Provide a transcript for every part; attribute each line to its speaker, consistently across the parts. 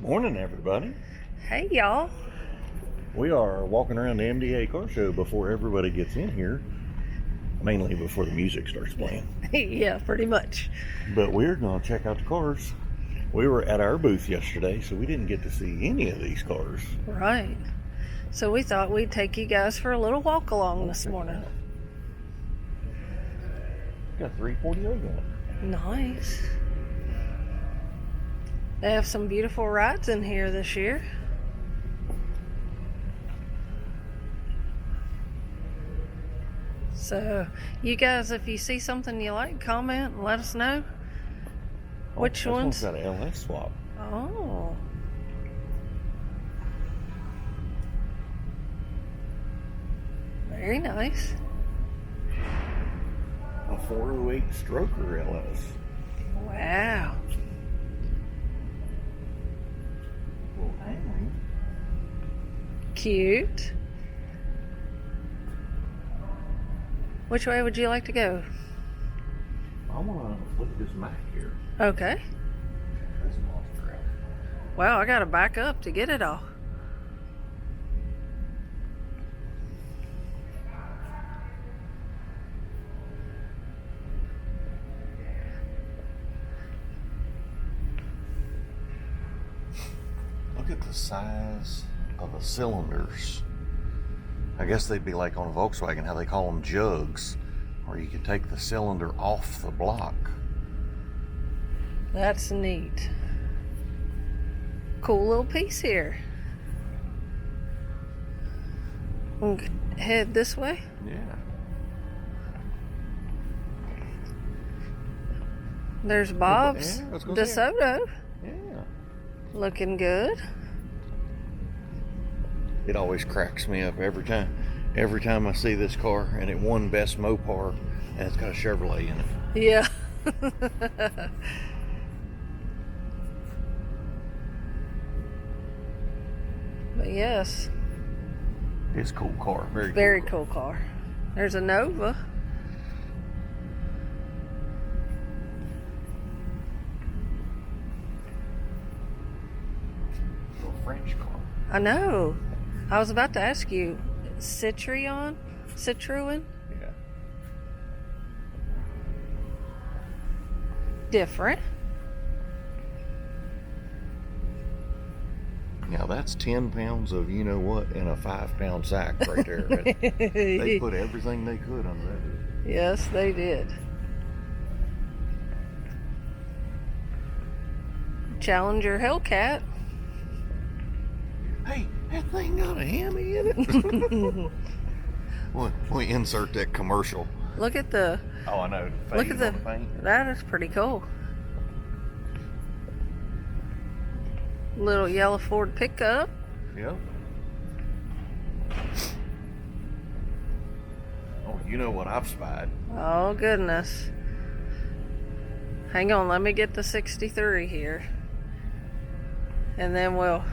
Speaker 1: Morning, everybody.
Speaker 2: Hey, y'all.
Speaker 1: We are walking around the MDA Car Show before everybody gets in here, mainly before the music starts playing.
Speaker 2: Yeah, pretty much.
Speaker 1: But we're going to check out the cars. We were at our booth yesterday, so we didn't get to see any of these cars.
Speaker 2: Right. So we thought we'd take you guys for a little walk along this morning.
Speaker 1: Got 340 on it.
Speaker 2: Nice. They have some beautiful rides in here this year. So, you guys, if you see something you like, comment and let us know. Which
Speaker 1: this
Speaker 2: ones?
Speaker 1: One's got an LS swap.
Speaker 2: Oh. Very nice.
Speaker 1: A 408 Stroker LS.
Speaker 2: Wow.
Speaker 1: Little angry.
Speaker 2: Cute. Which way would you like to go?
Speaker 1: I want to flip this Mac here.
Speaker 2: Okay.
Speaker 1: This monster out.
Speaker 2: Wow, I gotta back up to get it all.
Speaker 1: Look at the size of the cylinders. I guess they'd be like on a Volkswagen, how they call them jugs, where you can take the cylinder off the block.
Speaker 2: That's neat. Cool little piece here. We'll head this way.
Speaker 1: Yeah.
Speaker 2: There's Bob's
Speaker 1: let's go see
Speaker 2: DeSoto.
Speaker 1: Yeah.
Speaker 2: Looking good.
Speaker 1: It always cracks me up every time. Every time I see this car, and it won Best Mopar, and it's got a Chevrolet in it.
Speaker 2: Yeah. But yes,
Speaker 1: It's a cool car.
Speaker 2: very cool car. There's a Nova.
Speaker 1: Little French car.
Speaker 2: I know. I was about to ask you, Citroen?
Speaker 1: Yeah.
Speaker 2: Different.
Speaker 1: Now that's 10 pounds of you know what in a 5-pound sack right there. They put everything they could under that hood.
Speaker 2: Yes, they did. Challenger Hellcat.
Speaker 1: Hey, that thing got a Hemi in it. we insert that commercial.
Speaker 2: Look at the.
Speaker 1: Oh, I know.
Speaker 2: Look at the.
Speaker 1: paint.
Speaker 2: That is pretty cool. Little yellow Ford pickup.
Speaker 1: Yep. Oh, you know what I've spied?
Speaker 2: Oh goodness. Hang on, let me get the 63 here. And then
Speaker 1: Oh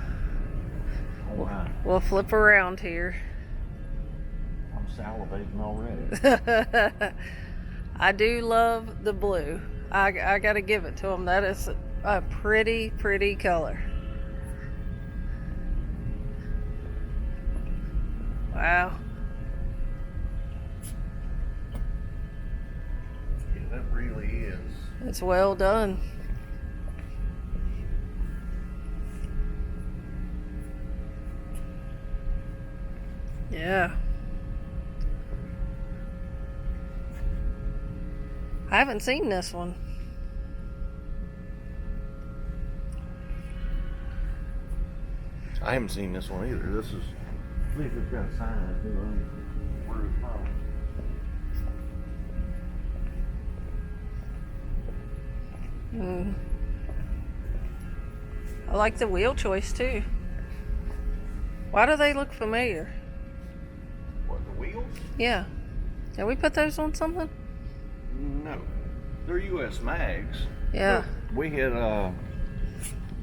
Speaker 1: my.
Speaker 2: we'll flip around here.
Speaker 1: I'm salivating already.
Speaker 2: I do love the blue. I gotta give it to them. That is a pretty color. Wow.
Speaker 1: Yeah, that really is.
Speaker 2: It's well done. Yeah. I haven't seen this one.
Speaker 1: I haven't seen this one either. This is. I think it's got a sign. Where it's from.
Speaker 2: I like the wheel choice too. Why do they look familiar?
Speaker 1: What, the wheels?
Speaker 2: Yeah. Did we put those on something?
Speaker 1: No. They're US mags.
Speaker 2: Yeah.
Speaker 1: But we had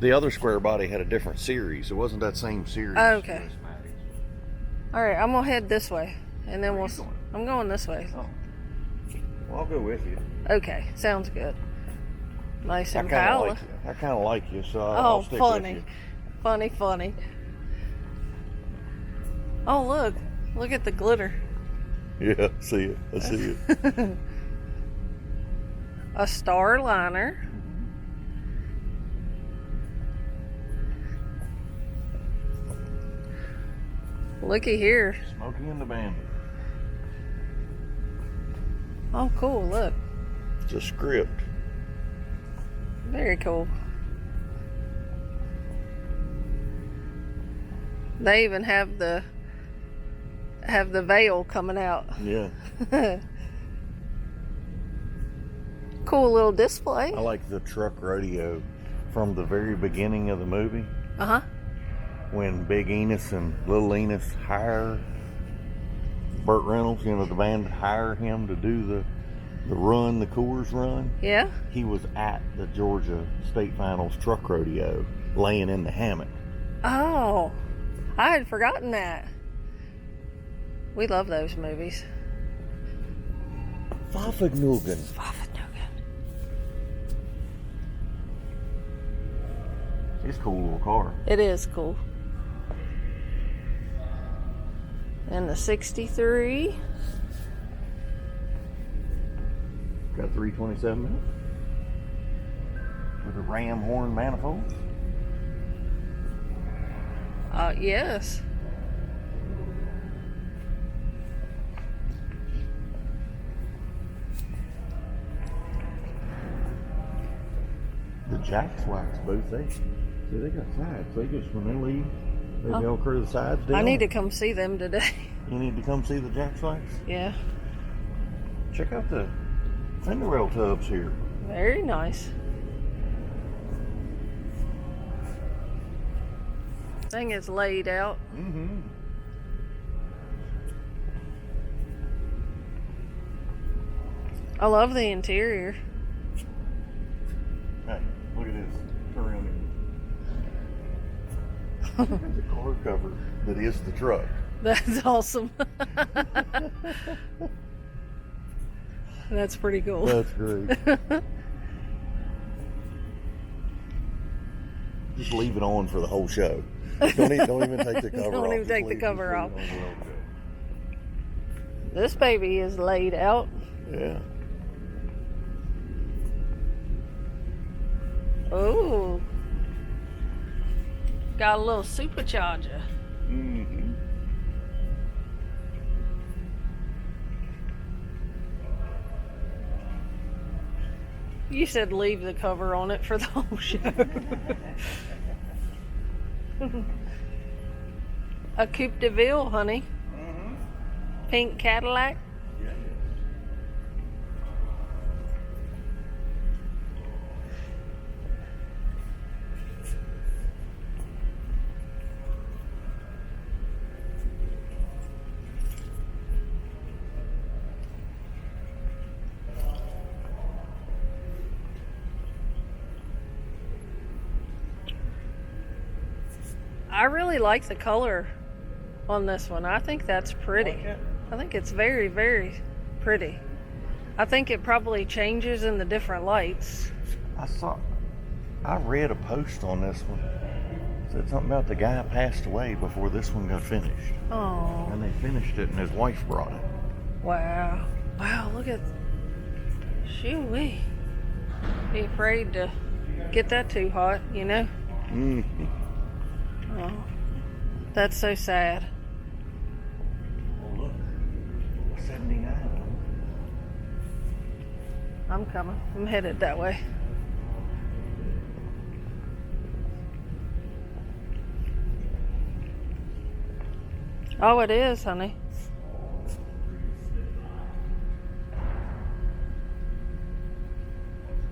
Speaker 1: the other square body had a different series. It wasn't that same series.
Speaker 2: Oh, okay.
Speaker 1: US mags.
Speaker 2: All right, I'm gonna head this way, and then
Speaker 1: Where
Speaker 2: we'll.
Speaker 1: you going?
Speaker 2: I'm going this way.
Speaker 1: Oh. Well, I'll go with you.
Speaker 2: Okay, sounds good. Nice
Speaker 1: I
Speaker 2: and
Speaker 1: kind of
Speaker 2: Impala.
Speaker 1: like you. I kind of like you, so I'll stick
Speaker 2: funny.
Speaker 1: with
Speaker 2: Funny, funny. Oh, look. Look at the glitter.
Speaker 1: Yeah, see it. I see it.
Speaker 2: A star liner. Looky here.
Speaker 1: Smokey and the Bandit.
Speaker 2: Oh, cool. Look.
Speaker 1: It's a script.
Speaker 2: Very cool. They even have the veil coming out.
Speaker 1: Yeah.
Speaker 2: Cool little display.
Speaker 1: I like the truck rodeo from the very beginning of the movie.
Speaker 2: Uh-huh.
Speaker 1: When Big Enos and Little Enos hire Burt Reynolds, you know, the band hire him to do the run, the Coors run.
Speaker 2: Yeah.
Speaker 1: He was at the Georgia State Finals truck rodeo laying in the hammock.
Speaker 2: Oh, I had forgotten that. We love those movies.
Speaker 1: Fafagnugan. It's a cool little car.
Speaker 2: It is cool. And the 63.
Speaker 1: Got 327 minutes. With a ram horn manifold.
Speaker 2: Yes.
Speaker 1: The Jack's Wax booth, they got sides. They just, when they leave, they velcro the sides down.
Speaker 2: I need to come see them today.
Speaker 1: You need to come see the Jack's Wax?
Speaker 2: Yeah.
Speaker 1: Check out the fender rail tubs here.
Speaker 2: Very nice. Thing is laid out.
Speaker 1: Mm-hmm.
Speaker 2: I love the interior.
Speaker 1: Hey, look at this. Turn around here. There's a car cover that is the truck.
Speaker 2: That's awesome. That's pretty cool.
Speaker 1: That's great. Just leave it on for the whole show. Don't even take the cover off.
Speaker 2: Don't even
Speaker 1: Just
Speaker 2: take the
Speaker 1: leave-
Speaker 2: cover
Speaker 1: just
Speaker 2: off.
Speaker 1: leave it on the whole show.
Speaker 2: This baby is laid out.
Speaker 1: Yeah.
Speaker 2: Oh. Got a little supercharger.
Speaker 1: Mm-hmm.
Speaker 2: You said leave the cover on it for the whole show. A Coupe de Ville, honey.
Speaker 1: Mm-hmm.
Speaker 2: Pink Cadillac.
Speaker 1: Yeah.
Speaker 2: I really like the color on this one. I think that's pretty.
Speaker 1: Like it?
Speaker 2: I think it's very, very pretty. I think it probably changes in the different lights.
Speaker 1: I read a post on this one. It said something about the guy passed away before this one got finished.
Speaker 2: Oh,
Speaker 1: And they finished it and his wife brought it.
Speaker 2: wow. Wow, look at... Shoo-wee. Be afraid to get that too hot, you know?
Speaker 1: Mm-hmm.
Speaker 2: Oh, that's so sad.
Speaker 1: Oh, look. 79.
Speaker 2: I'm coming. I'm headed that way. Oh, it is, honey.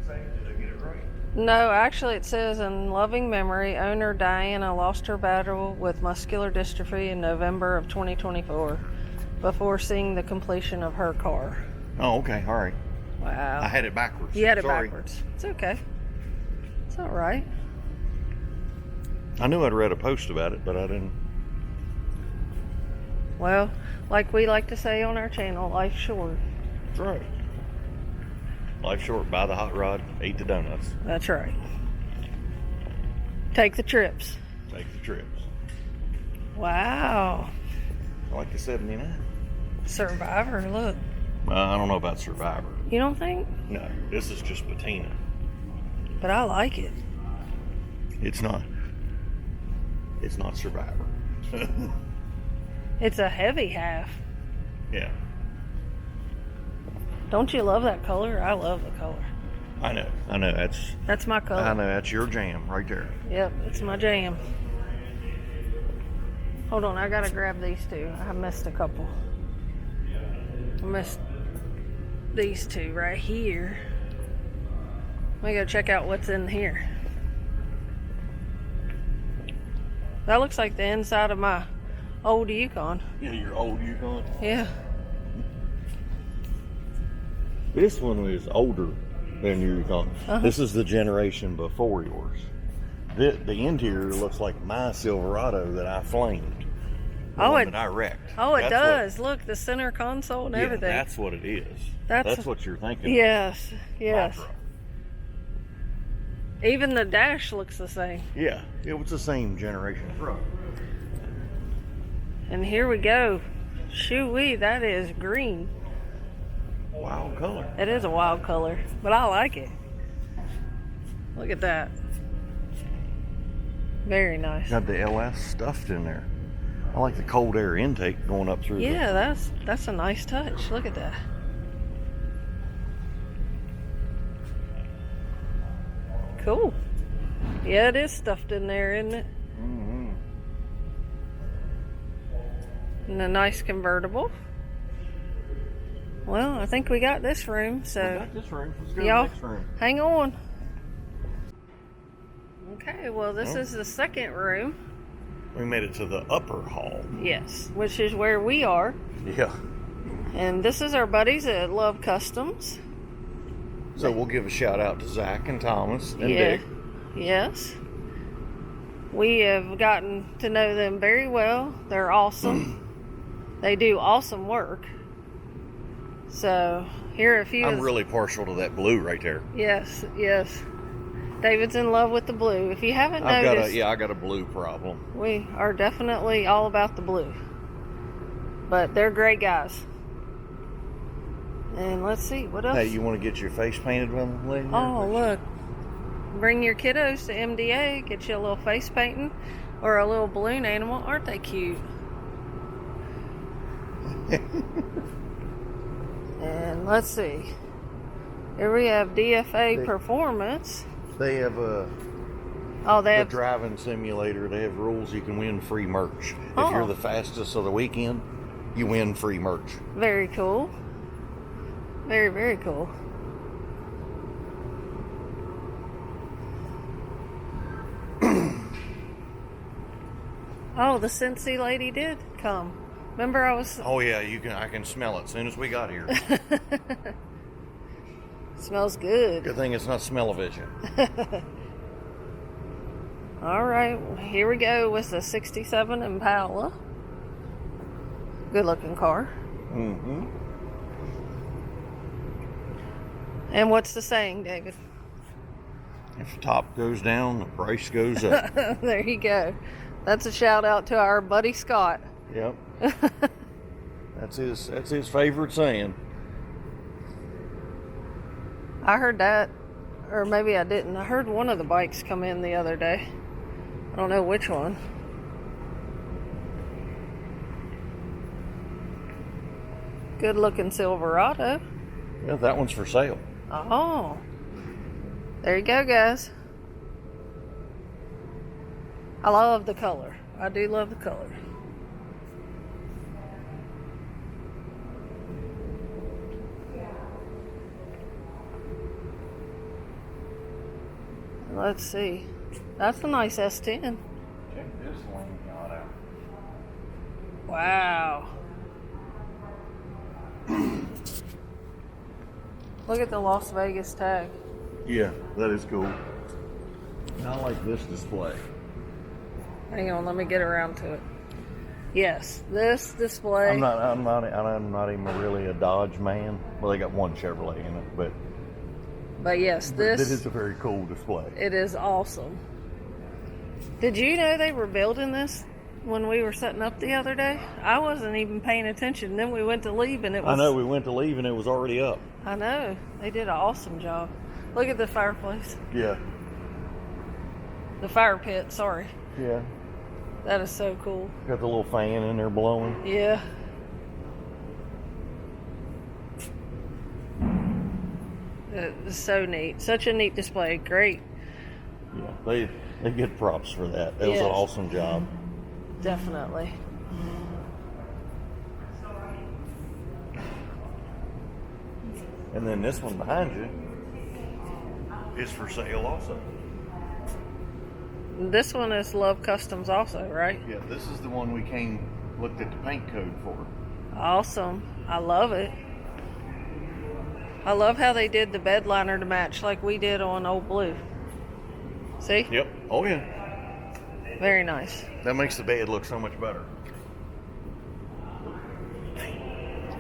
Speaker 1: Did I get it right?
Speaker 2: No, actually it says in loving memory, owner Diana lost her battle with muscular dystrophy in November of 2024 before seeing the completion of her car.
Speaker 1: Oh, okay. All right.
Speaker 2: Wow.
Speaker 1: I had it backwards.
Speaker 2: You had it
Speaker 1: Sorry.
Speaker 2: backwards. It's okay. It's all right.
Speaker 1: I knew I'd read a post about it, but I didn't.
Speaker 2: Well, like we like to say on our channel, life's short.
Speaker 1: That's right. Life short. Buy the hot rod. Eat the donuts.
Speaker 2: That's right. Take the trips.
Speaker 1: take the trips.
Speaker 2: Wow.
Speaker 1: I like the 79.
Speaker 2: Survivor, look.
Speaker 1: I don't know about Survivor.
Speaker 2: You don't think?
Speaker 1: No, this is just patina.
Speaker 2: But I like it.
Speaker 1: It's not Survivor.
Speaker 2: It's a heavy half.
Speaker 1: Yeah,
Speaker 2: Don't you love that color? I love the color.
Speaker 1: I know.
Speaker 2: That's my color.
Speaker 1: I know, that's your jam right there.
Speaker 2: Yep, it's my jam. Hold on, I gotta grab these two. I missed a couple. I missed these two right here. Let me go check out what's in here. That looks like the inside of my old Yukon.
Speaker 1: Yeah, your old Yukon.
Speaker 2: Yeah.
Speaker 1: This one is older than your Yukon. This is the generation before yours. The interior looks like my Silverado that I flamed. That I wrecked.
Speaker 2: Oh, it does. Look, the center console and everything.
Speaker 1: That's what it is. That's what you're thinking.
Speaker 2: Yes, yes.
Speaker 1: Matra.
Speaker 2: Even the dash looks the same.
Speaker 1: Yeah, it was the same generation truck.
Speaker 2: And here we go. Shoo-wee, that is green.
Speaker 1: Wild color.
Speaker 2: It is a wild color, but I like it. Look at that. Very nice.
Speaker 1: Got the LS stuffed in there. I like the cold air intake going up through.
Speaker 2: Yeah, that's a nice touch. Look at that. Cool. Yeah, it is stuffed in there, isn't it?
Speaker 1: Mm-hmm.
Speaker 2: And a nice convertible. Well, I think we got this room, so
Speaker 1: We got this room. Let's go to the
Speaker 2: y'all
Speaker 1: next room.
Speaker 2: hang on. Okay, well, this is the second room.
Speaker 1: We made it to the upper hall.
Speaker 2: Yes, which is where we are.
Speaker 1: Yeah.
Speaker 2: And this is our buddies at Love Customs.
Speaker 1: So we'll give a shout out to Zach and Thomas and
Speaker 2: Yeah.
Speaker 1: Dick.
Speaker 2: Yes. We have gotten to know them very well. They're awesome. They do awesome work. So, here are a few.
Speaker 1: I'm really partial to that blue right there.
Speaker 2: Yes, yes. David's in love with the blue. If you haven't noticed,
Speaker 1: I got a blue problem.
Speaker 2: we are definitely all about the blue. But they're great guys. And let's see, what else?
Speaker 1: Hey, you want to get your face painted with them, lady?
Speaker 2: Oh, look. Bring your kiddos to MDA, get you a little face painting or a little balloon animal. Aren't they cute? And let's see. Here we have DFA Performance.
Speaker 1: They have a
Speaker 2: They have
Speaker 1: driving simulator. They have rules. You can win free merch. If you're the fastest of the weekend, you win free merch.
Speaker 2: Very cool. Very, very cool. Oh, the Cincy lady did come. Remember I was...
Speaker 1: Oh yeah, I can smell it as soon as we got here.
Speaker 2: Smells good.
Speaker 1: Good thing it's not smell-o-vision.
Speaker 2: All right, here we go with the 67 Impala. Good looking car.
Speaker 1: Mm-hmm.
Speaker 2: And what's the saying, David?
Speaker 1: If the top goes down, the price goes up.
Speaker 2: There you go. That's a shout out to our buddy Scott.
Speaker 1: Yep. That's his favorite saying.
Speaker 2: I heard that, or maybe I didn't. I heard one of the bikes come in the other day. I don't know which one. Good looking Silverado.
Speaker 1: Yeah, that one's for sale.
Speaker 2: Oh, there you go, guys. I love the color. I do love the color. Let's see. That's a nice S10.
Speaker 1: Check this one out.
Speaker 2: Wow. Look at the Las Vegas tag.
Speaker 1: Yeah, that is cool. I like this display.
Speaker 2: Hang on, let me get around to it. Yes, this display.
Speaker 1: I'm not even really a Dodge man. Well, they got one Chevrolet in it, but
Speaker 2: But yes,
Speaker 1: this
Speaker 2: this
Speaker 1: is a very cool display.
Speaker 2: it is awesome. Did you know they were building this when we were setting up the other day? I wasn't even paying attention. Then we went to leave and it was...
Speaker 1: I know, we went to leave and it was already up.
Speaker 2: I know. They did an awesome job. Look at the fireplace.
Speaker 1: Yeah.
Speaker 2: The fire pit, sorry.
Speaker 1: Yeah.
Speaker 2: That is so cool.
Speaker 1: Got the little fan in there blowing.
Speaker 2: Yeah. It's so neat. Such a neat display. Great.
Speaker 1: Yeah, they get props for that. That was an awesome job.
Speaker 2: Definitely.
Speaker 1: And then this one behind you is for sale also.
Speaker 2: This one is Love Customs also, right?
Speaker 1: Yeah, this is the one we looked at the paint code for.
Speaker 2: Awesome. I love it. I love how they did the bed liner to match like we did on Old Blue. See?
Speaker 1: Yep. Oh, yeah.
Speaker 2: Very nice.
Speaker 1: That makes the bed look so much better.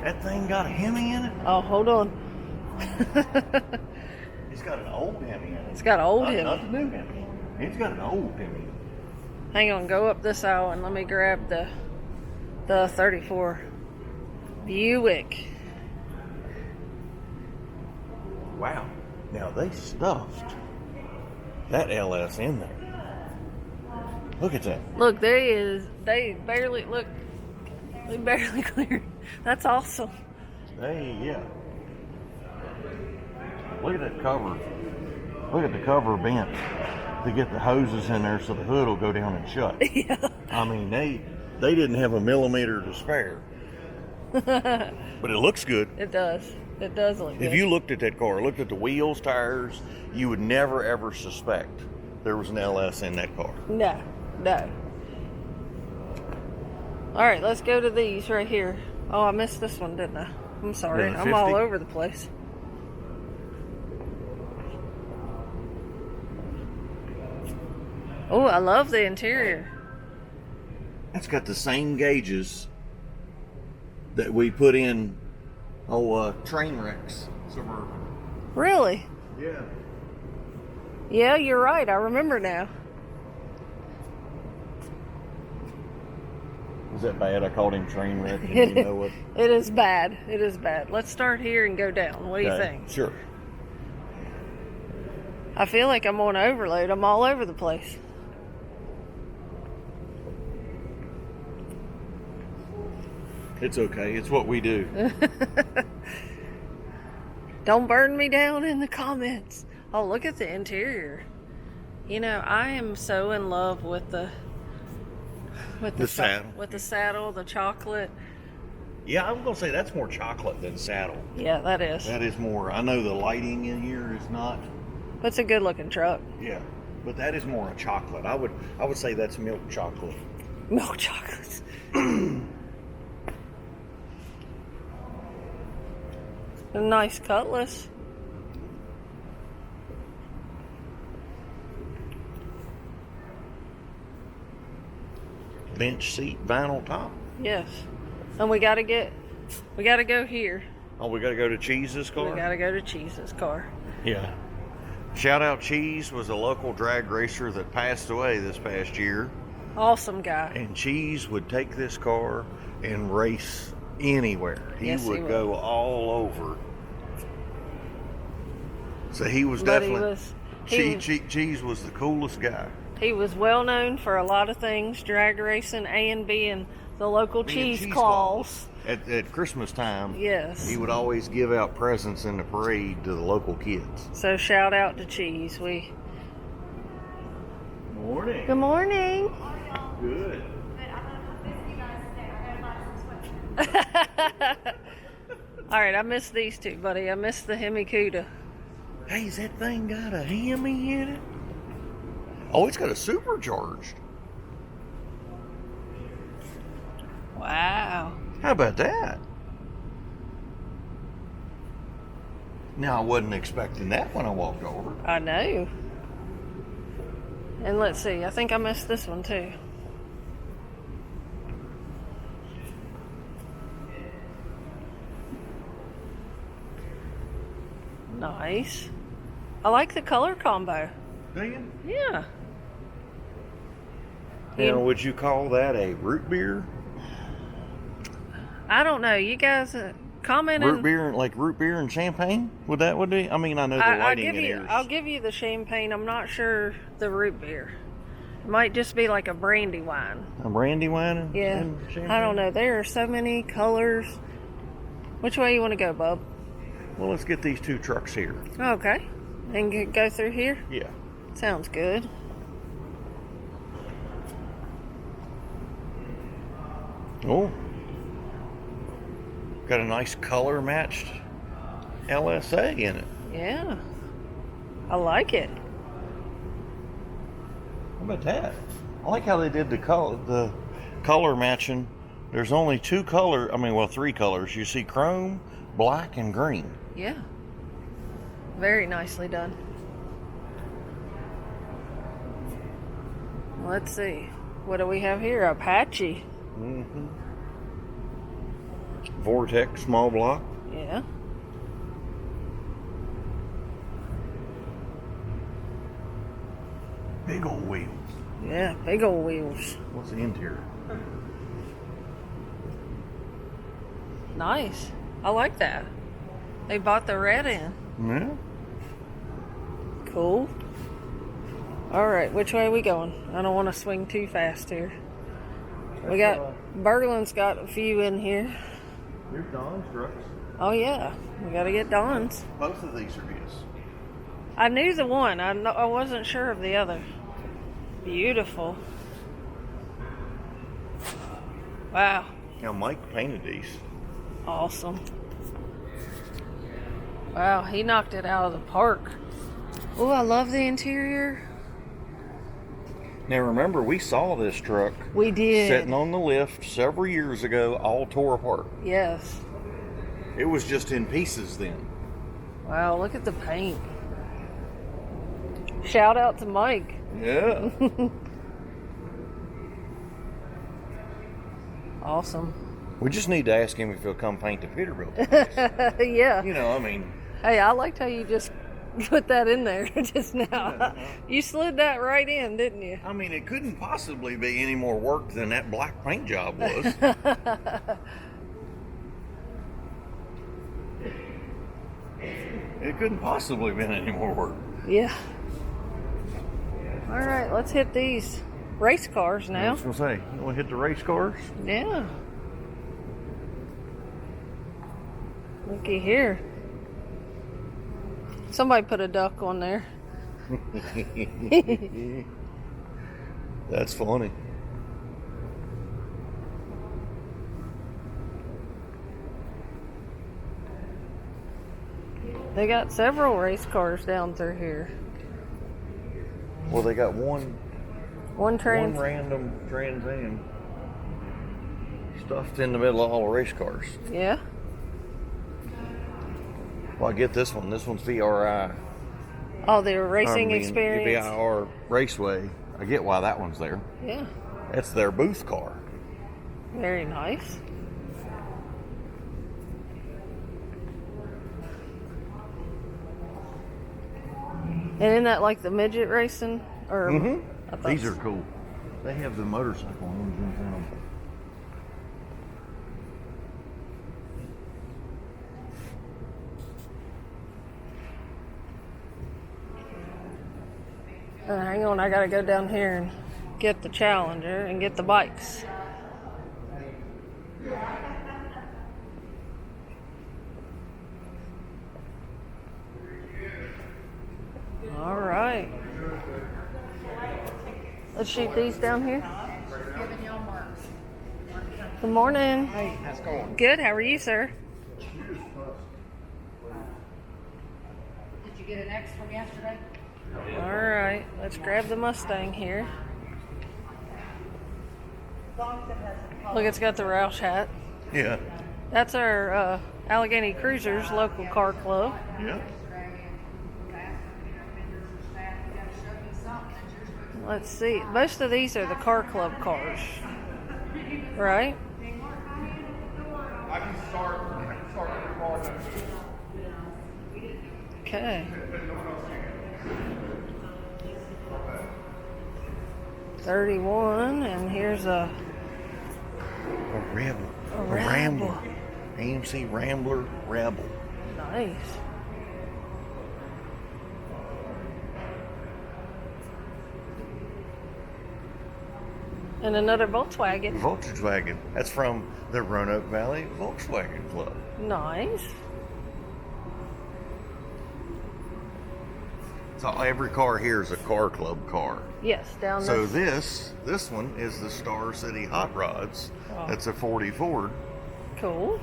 Speaker 1: That thing got a Hemi in it?
Speaker 2: Oh, hold on.
Speaker 1: It's got an old Hemi in it.
Speaker 2: It's got an old Hemi.
Speaker 1: Not the new Hemi. It's got an old Hemi.
Speaker 2: Hang on, go up this aisle and let me grab the 34 Buick.
Speaker 1: Wow. Now they stuffed that LS in there. Look at that.
Speaker 2: Look, there he is. They barely cleared. That's awesome.
Speaker 1: Yeah. Look at that cover. Look at the cover bent to get the hoses in there so the hood will go down and shut.
Speaker 2: Yeah.
Speaker 1: I mean, they didn't have a millimeter to spare. But it looks good.
Speaker 2: It does. It does look good.
Speaker 1: If you looked at that car, looked at the wheels, tires, you would never ever suspect there was an LS in that car.
Speaker 2: No. All right, let's go to these right here. Oh, I missed this one, didn't I? I'm sorry. I'm all over the place. Oh, I love the interior.
Speaker 1: It's got the same gauges that we put in train wrecks. Suburban.
Speaker 2: Really?
Speaker 1: Yeah.
Speaker 2: Yeah, you're right. I remember now.
Speaker 1: Was that bad? I called him train wreck. And you know what?
Speaker 2: It is bad. It is bad. Let's start here and go down. What do you think?
Speaker 1: Sure.
Speaker 2: I feel like I'm on overload. I'm all over the place.
Speaker 1: It's okay. It's what we do.
Speaker 2: Don't burn me down in the comments. Oh, look at the interior. You know, I am so in love with the
Speaker 1: saddle.
Speaker 2: With the saddle, the chocolate.
Speaker 1: Yeah, I'm gonna say that's more chocolate than saddle.
Speaker 2: Yeah, that is.
Speaker 1: That is more. I know the lighting in here is not.
Speaker 2: That's a good looking truck.
Speaker 1: Yeah, but that is more a chocolate. I would say that's milk chocolate.
Speaker 2: Milk chocolates. A nice Cutlass.
Speaker 1: Bench seat, vinyl top.
Speaker 2: Yes. And we gotta go here.
Speaker 1: Oh, we gotta go to Cheese's car?
Speaker 2: We gotta go to Cheese's car.
Speaker 1: Yeah. Shout out Cheese was a local drag racer that passed away this past year.
Speaker 2: Awesome guy.
Speaker 1: And Cheese would take this car and race anywhere. He would go all over. So he was definitely... Cheese was the coolest guy.
Speaker 2: He was well known for a lot of things, drag racing and being the local cheese claws.
Speaker 1: At Christmas time,
Speaker 2: yes,
Speaker 1: he would always give out presents in the parade to the local kids.
Speaker 2: So shout out to Cheese.
Speaker 1: Morning.
Speaker 2: Good morning.
Speaker 1: Good.
Speaker 2: All right, I missed these two, buddy. I missed the Hemi Cuda.
Speaker 1: Hey, has that thing got a Hemi in it? Oh, it's got a supercharged.
Speaker 2: Wow.
Speaker 1: How about that? Now, I wasn't expecting that when I walked over.
Speaker 2: I know. And let's see, I think I missed this one too. Nice. I like the color combo.
Speaker 1: Do you?
Speaker 2: Yeah.
Speaker 1: Now, would you call that a root beer?
Speaker 2: I don't know. You guys comment.
Speaker 1: Root beer, like root beer and champagne? Would be? I mean, I know the lighting in here.
Speaker 2: I'll give you the champagne. I'm not sure the root beer. It might just be like a brandy wine.
Speaker 1: A brandy wine?
Speaker 2: Yeah.
Speaker 1: And champagne?
Speaker 2: I don't know. There are so many colors. Which way you want to go, bub?
Speaker 1: Well, let's get these 2 trucks here.
Speaker 2: Okay. And go through here?
Speaker 1: Yeah.
Speaker 2: Sounds good.
Speaker 1: Oh. Got a nice color matched LSA in it.
Speaker 2: Yeah. I like it.
Speaker 1: How about that? I like how they did the color matching. There's only 2 colors, 3 colors. You see chrome, black, and green.
Speaker 2: Yeah. Very nicely done. Let's see. What do we have here? Apache.
Speaker 1: Mm-hmm. Vortex small block.
Speaker 2: Yeah.
Speaker 1: Big old wheels.
Speaker 2: Yeah, big old wheels.
Speaker 1: What's the interior?
Speaker 2: Nice. I like that. They bought the red in.
Speaker 1: Yeah.
Speaker 2: Cool. All right, which way are we going? I don't want to swing too fast here. We got, Berlin's got a few in here.
Speaker 1: Here's Don's trucks.
Speaker 2: Oh yeah, we got to get Don's.
Speaker 1: Both of these are his.
Speaker 2: I knew the one. I wasn't sure of the other. Beautiful. Wow.
Speaker 1: Now Mike painted these.
Speaker 2: Awesome. Wow, he knocked it out of the park. Oh, I love the interior.
Speaker 1: Now remember, we saw this truck.
Speaker 2: We did.
Speaker 1: Sitting on the lift several years ago, all tore apart.
Speaker 2: Yes.
Speaker 1: It was just in pieces then.
Speaker 2: Wow, look at the paint. Shout out to Mike.
Speaker 1: Yeah.
Speaker 2: Awesome.
Speaker 1: We just need to ask him if he'll come paint the Peterbilt.
Speaker 2: Yeah.
Speaker 1: You know, I mean.
Speaker 2: Hey, I liked how you just put that in there just now. You slid that right in, didn't you?
Speaker 1: I mean, it couldn't possibly be any more work than that black paint job was. It couldn't possibly have been any more work.
Speaker 2: Yeah. All right, let's hit these race cars
Speaker 1: I
Speaker 2: now.
Speaker 1: was going to say, you want to hit the race cars?
Speaker 2: Yeah. Looky here. Somebody put a duck on there.
Speaker 1: That's funny.
Speaker 2: They got several race cars down through here.
Speaker 1: Well, they got one random Trans Am stuffed in the middle of all the race cars.
Speaker 2: Yeah.
Speaker 1: Well, I get this one. This one's VRI.
Speaker 2: Oh, their racing experience.
Speaker 1: VIR Raceway. I get why that one's there.
Speaker 2: Yeah.
Speaker 1: That's their booth car.
Speaker 2: Very nice. And isn't that like the midget racing? Or
Speaker 1: Mm-hmm. These are cool. They have the motorcycle engines in them.
Speaker 2: Hang on, I gotta go down here and get the Challenger and get the bikes. All right. Let's shoot these down here. Good morning.
Speaker 3: Hey, how's it going?
Speaker 2: Good, how are you, sir?
Speaker 3: Did you get an X from yesterday?
Speaker 2: All right, let's grab the Mustang here. Look, it's got the Roush hat.
Speaker 1: Yeah.
Speaker 2: That's our Allegheny Cruisers local car club.
Speaker 1: Yeah.
Speaker 2: Let's see. Most of these are the car club cars, right?
Speaker 3: I can start every car.
Speaker 2: Okay. 31, and here's a
Speaker 1: Rebel.
Speaker 2: A
Speaker 1: Rambler. AMC Rambler Rebel.
Speaker 2: nice. And another Volkswagen.
Speaker 1: Volkswagen. That's from the Roanoke Valley Volkswagen Club.
Speaker 2: Nice.
Speaker 1: So every car here is a car club car.
Speaker 2: Yes, down
Speaker 1: So
Speaker 2: this.
Speaker 1: this one is the Star City Hot Rods.
Speaker 2: Oh.
Speaker 1: That's a 40 Ford.
Speaker 2: Cool.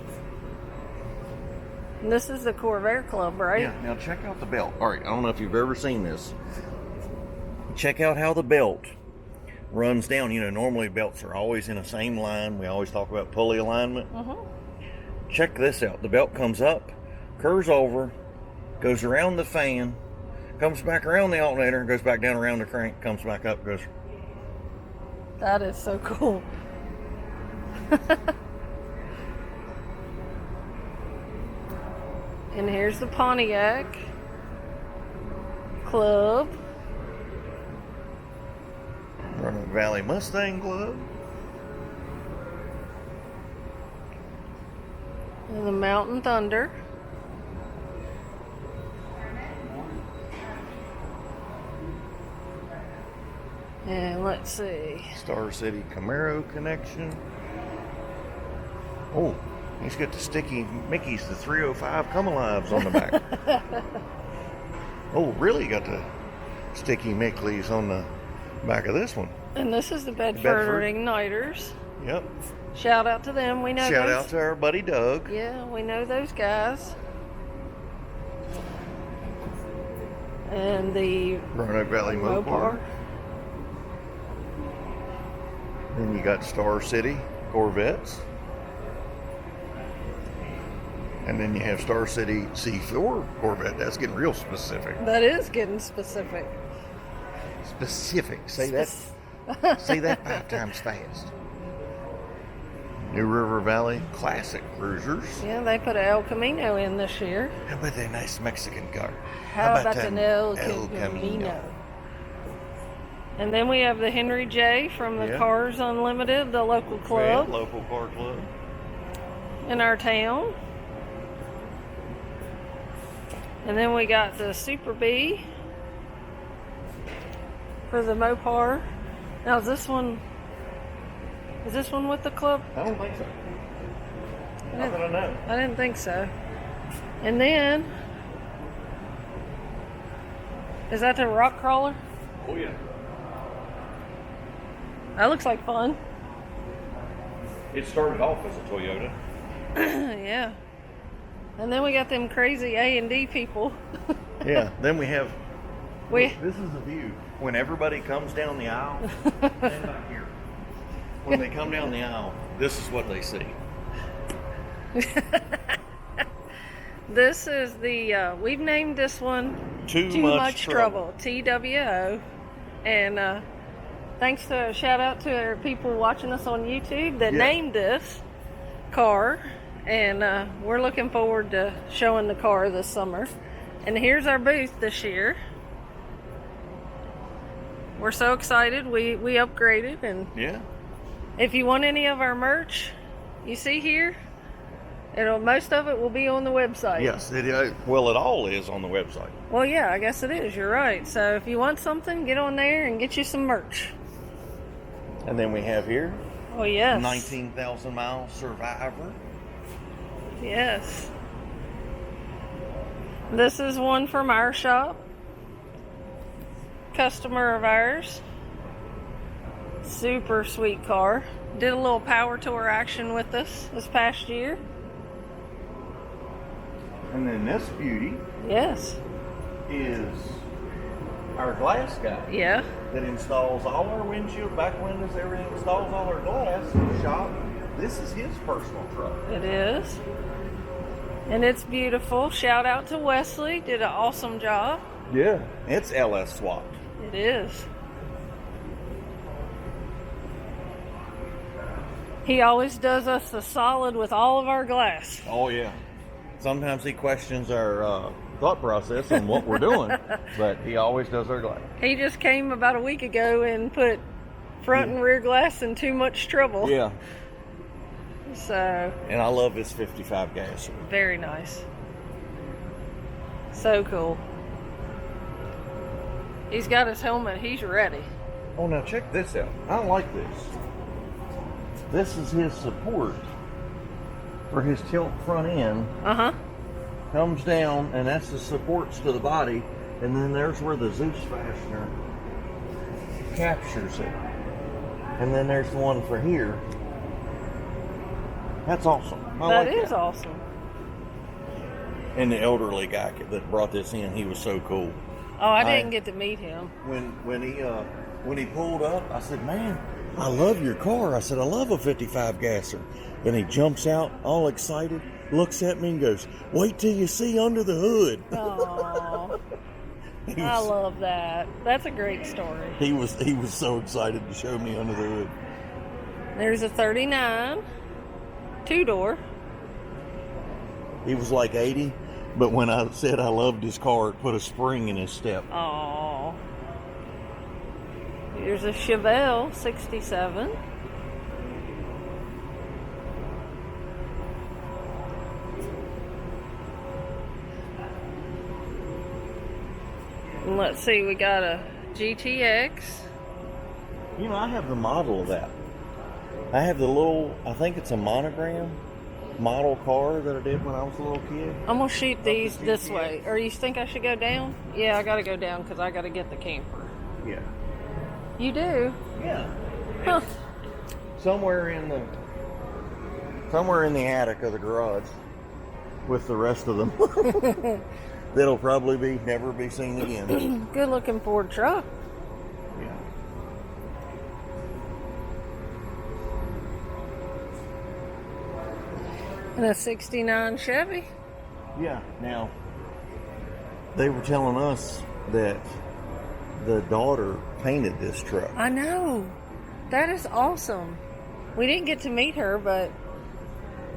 Speaker 2: And this is the Corvair Club, right?
Speaker 1: Yeah. Now check out the belt. All right. I don't know if you've ever seen this. Check out how the belt runs down. You know, normally belts are always in the same line. We always talk about pulley alignment. Check this out. The belt comes up, curves over, goes around the fan, comes back around the alternator, goes back down around the crank, comes back up, goes.
Speaker 2: That is so cool. And here's the Pontiac Club.
Speaker 1: Roanoke Valley Mustang Club.
Speaker 2: And the Mountain Thunder. And let's see.
Speaker 1: Star City Camaro Connection. Oh, he's got the sticky Mickey's, the 305 Come Alives on the back. Oh, really got the sticky Mickey's on the back of this one.
Speaker 2: And this is the Bedford,
Speaker 1: Bedford.
Speaker 2: Igniters.
Speaker 1: Yep.
Speaker 2: Shout out to them. We know
Speaker 1: Shout
Speaker 2: those.
Speaker 1: out to our buddy Doug.
Speaker 2: Yeah, we know those guys. And the
Speaker 1: Roanoke Valley Mopar. Then you got Star City Corvettes. And then you have Star City C4 Corvette. That's getting real specific.
Speaker 2: That is getting specific.
Speaker 1: Specific. Say that. Say that 5 times fast. New River Valley Classic Cruisers.
Speaker 2: Yeah, they put an El Camino in this year.
Speaker 1: How about that nice Mexican car?
Speaker 2: How about an El Camino? And then we have the Henry J from the
Speaker 1: Yeah.
Speaker 2: Cars Unlimited, the local club
Speaker 1: Yeah, local car club.
Speaker 2: in our town. And then we got the Super B for the Mopar. Now is this one with the club?
Speaker 1: I don't think so. Not that I know.
Speaker 2: I didn't think so. And then, is that the rock crawler?
Speaker 1: Oh yeah.
Speaker 2: That looks like fun.
Speaker 1: It started off as a Toyota.
Speaker 2: Yeah. And then we got them crazy A&D people.
Speaker 1: Yeah. Then we have.
Speaker 2: We
Speaker 1: This is the view. When everybody comes down the aisle, stand back here. When they come down the aisle, this is what they see.
Speaker 2: This is the we've named this one
Speaker 1: Too
Speaker 2: Much Trouble, TWO. And thanks to shout out to our people watching us on YouTube that
Speaker 1: Yeah.
Speaker 2: named this car. And we're looking forward to showing the car this summer. And here's our booth this year. We're so excited. We upgraded, and
Speaker 1: Yeah.
Speaker 2: if you want any of our merch you see here, most of it will be on the website.
Speaker 1: Yes. Well, it all is on the website.
Speaker 2: Well, yeah, I guess it is. You're right. So if you want something, get on there and get you some merch.
Speaker 1: And then we have here
Speaker 2: Oh, yes.
Speaker 1: 19,000 mile Survivor.
Speaker 2: Yes. This is one from our shop. Customer of ours. Super sweet car. Did a little power tour action with us this past year.
Speaker 1: And then this beauty
Speaker 2: Yes.
Speaker 1: is our glass guy
Speaker 2: Yeah.
Speaker 1: that installs all our windshield, back windows, everything, installs all our glass in the shop. This is his personal truck.
Speaker 2: It is. And it's beautiful. Shout out to Wesley. Did an awesome job.
Speaker 1: Yeah. It's LS swapped.
Speaker 2: It is. He always does us a solid with all of our glass.
Speaker 1: Oh, yeah. Sometimes he questions our thought process on what we're doing, but he always does our glass.
Speaker 2: He just came about a week ago and put front and rear glass in too much trouble.
Speaker 1: Yeah.
Speaker 2: So.
Speaker 1: And I love this 55 gas.
Speaker 2: Very nice. So cool. He's got his helmet. He's ready.
Speaker 1: Oh, now check this out. I like this. This is his support for his tilt front end.
Speaker 2: Uh-huh.
Speaker 1: Comes down, and that's the supports to the body. And then there's where the Zeus fastener captures it. And then there's the one for here. That's awesome.
Speaker 2: That is awesome.
Speaker 1: And the elderly guy that brought this in, he was so cool.
Speaker 2: Oh, I didn't get to meet him.
Speaker 1: When he pulled up, I said, "Man, I love your car." I said, "I love a 55 gasser." Then he jumps out, all excited, looks at me and goes, "Wait till you see under the hood."
Speaker 2: Oh, I love that. That's a great story.
Speaker 1: He was so excited to show me under the hood.
Speaker 2: There's a 39, 2-door.
Speaker 1: He was like 80, but when I said I loved his car, it put a spring in his step.
Speaker 2: Oh. Here's a Chevelle 67. And let's see, we got a GTX.
Speaker 1: You know, I have the model of that. I have the little, I think it's a monogram model car that I did when I was a little kid.
Speaker 2: I'm going to shoot these this way. Or you think I should go down? Yeah, I got to go down because I got to get the camper.
Speaker 1: Yeah.
Speaker 2: You do?
Speaker 1: Yeah.
Speaker 2: Huh.
Speaker 1: Somewhere in the attic of the garage with the rest of them. That'll probably never be seen again.
Speaker 2: Good looking Ford truck.
Speaker 1: Yeah.
Speaker 2: And a 69 Chevy.
Speaker 1: Yeah. Now, they were telling us that the daughter painted this truck.
Speaker 2: I know. That is awesome. We didn't get to meet her, but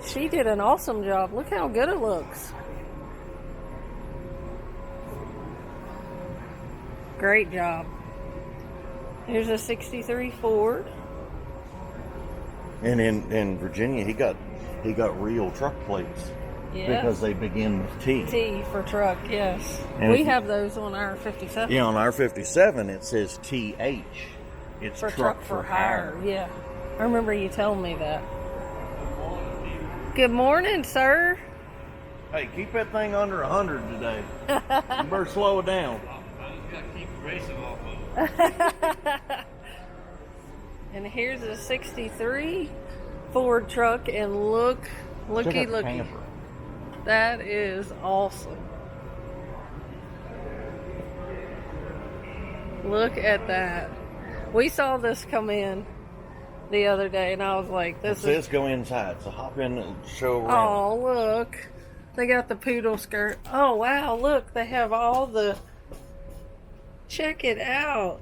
Speaker 2: she did an awesome job. Look how good it looks. Great job. Here's a 63 Ford.
Speaker 1: And in Virginia, he got real truck plates.
Speaker 2: Yeah.
Speaker 1: Because they begin with T.
Speaker 2: T for truck, yes.
Speaker 1: And
Speaker 2: we have those on our 57.
Speaker 1: Yeah, on our 57, it says TH. It's
Speaker 2: For truck for hire. Yeah. I remember you telling me that. Good morning, sir.
Speaker 1: Hey, keep that thing under 100 today. You better slow it down.
Speaker 2: And here's a 63 Ford truck, and looky.
Speaker 1: Camper.
Speaker 2: That is awesome. Look at that. We saw this come in the other day, and I was like,
Speaker 1: It says go inside, so hop in and show around.
Speaker 2: Oh, look. They got the poodle skirt. Oh, wow, look. They have all the... Check it out.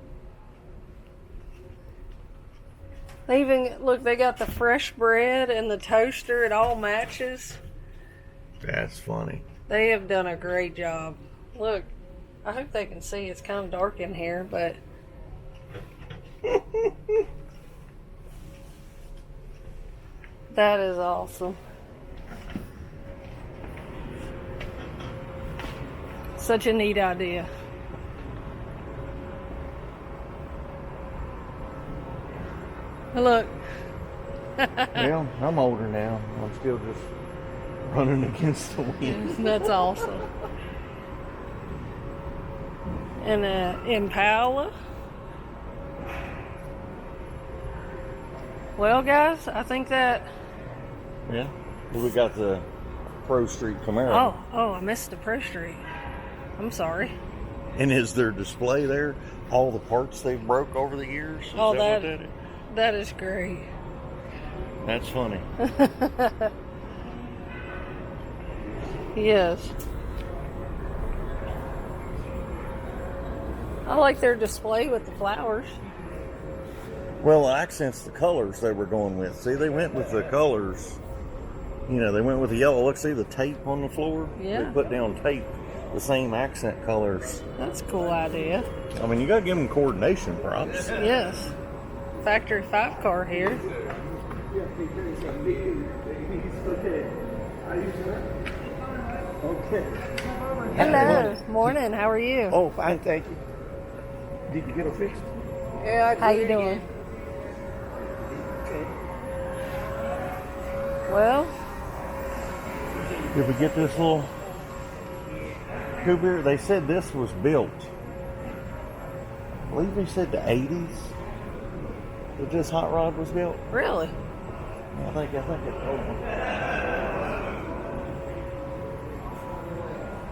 Speaker 2: They even, look, they got the fresh bread and the toaster. It all matches.
Speaker 1: That's funny.
Speaker 2: They have done a great job. Look, I hope they can see. It's kind of dark in here, but... That is awesome. Such a neat idea. Look.
Speaker 1: Well, I'm older now. I'm still just running against the wind.
Speaker 2: That's awesome. And an Impala. Well, guys, I think that...
Speaker 1: Yeah. Well, we got the Pro Street Camaro.
Speaker 2: Oh, I missed the Pro Street. I'm sorry.
Speaker 1: And is there display there? All the parts they've broke over the years? Is
Speaker 2: Oh,
Speaker 1: that what that is?
Speaker 2: That is great.
Speaker 1: That's funny.
Speaker 2: Yes. I like their display with the flowers.
Speaker 1: Well, it accents the colors they were going with. See, they went with the colors. You know, they went with the yellow. Look, see the tape on the floor?
Speaker 2: Yeah.
Speaker 1: They put down tape, the same accent colors.
Speaker 2: That's a cool idea.
Speaker 1: I mean, you got to give them coordination props.
Speaker 2: Yes. factory 5 car here.
Speaker 4: Okay.
Speaker 2: Hello. Morning. How are you?
Speaker 4: Oh, fine, thank you. Did you get her fixed?
Speaker 2: How you doing?
Speaker 4: Okay.
Speaker 2: Well,
Speaker 1: Did we get this little coupe? They said this was built, I believe they said the 80s that this hot rod was built.
Speaker 2: really?
Speaker 1: I think it told me.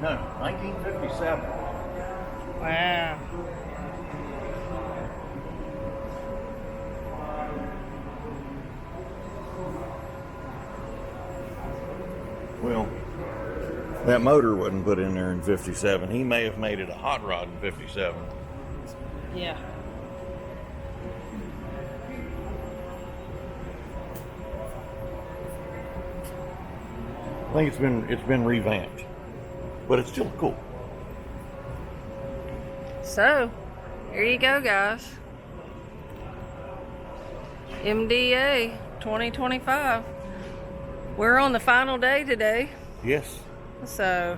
Speaker 1: No, 1957.
Speaker 2: Wow.
Speaker 1: Well, that motor wasn't put in there in 57. He may have made it a hot rod in 57.
Speaker 2: Yeah.
Speaker 1: I think it's been revamped, but it's still cool.
Speaker 2: So, here you go, guys. MDA 2025. We're on the final day today.
Speaker 1: Yes.
Speaker 2: So,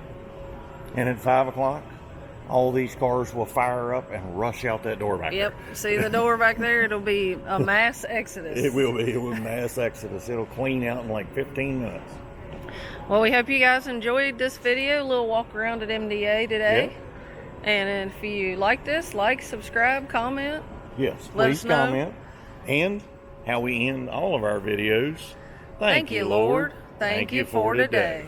Speaker 1: And at 5 o'clock, all these cars will fire up and rush out that door back
Speaker 2: yep. See the door back there? It'll be a mass exodus.
Speaker 1: there. It will be. It will mass exodus. It'll clean out in like 15 minutes.
Speaker 2: Well, we hope you guys enjoyed this video. A little walk around at MDA today.
Speaker 1: Yep.
Speaker 2: And if you like this, like, subscribe, comment.
Speaker 1: Yes,
Speaker 2: Let
Speaker 1: please
Speaker 2: us know.
Speaker 1: comment. And how we end all of our videos.
Speaker 2: Thank you, Lord. Thank you for today.